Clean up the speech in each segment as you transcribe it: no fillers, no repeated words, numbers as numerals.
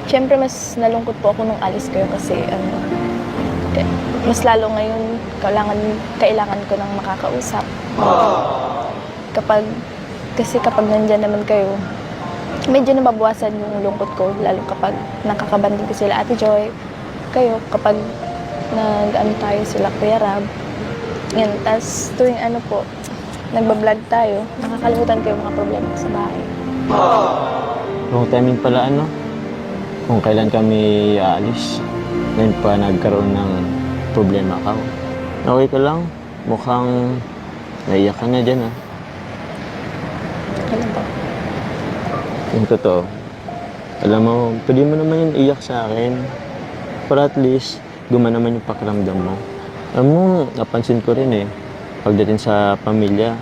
Siyempre mas nalungkot po ako nung alis kayo kasi mas lalo ngayon kailangan ko ng makakausap. Kapag nandyan naman kayo, medyo nababawasan yung lungkot ko, lalo kapag nakakabanding ko sila Ate Joy, kayo kapag nag-ano tayo sila Kuya Rab. Yan, tas tuwing nagbablog tayo, nakakalimutan ko yung mga problema ko sa bahay. Wrong timing pala kung kailan kami aalis. Ngayon pa nagkaroon ng problema ka. Okay ka lang? Mukhang naiyak ka na dyan Ano ba? Yung totoo. Alam mo, pwede mo naman yung iyak sa akin. Para at least, naman yung pakiramdam mo. Alam mo, napansin ko rin pagdating sa pamilya,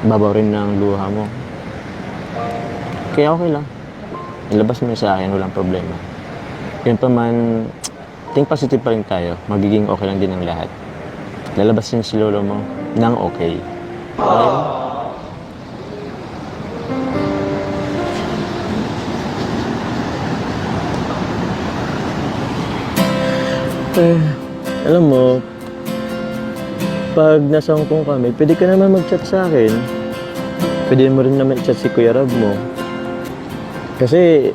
babaw rin ng luha mo. Kaya okay lang. Ilabas mo sa akin, walang problema. Yun pa man, think positive pa rin tayo. Magiging okay lang din ang lahat. Lalabas din si lolo mo nang okay. Okay? Alam mo, pag nasa Hong Kong kami, pwede ka naman mag-chat sa akin. Pwede mo rin naman i-chat si Kuya Rab mo. Kasi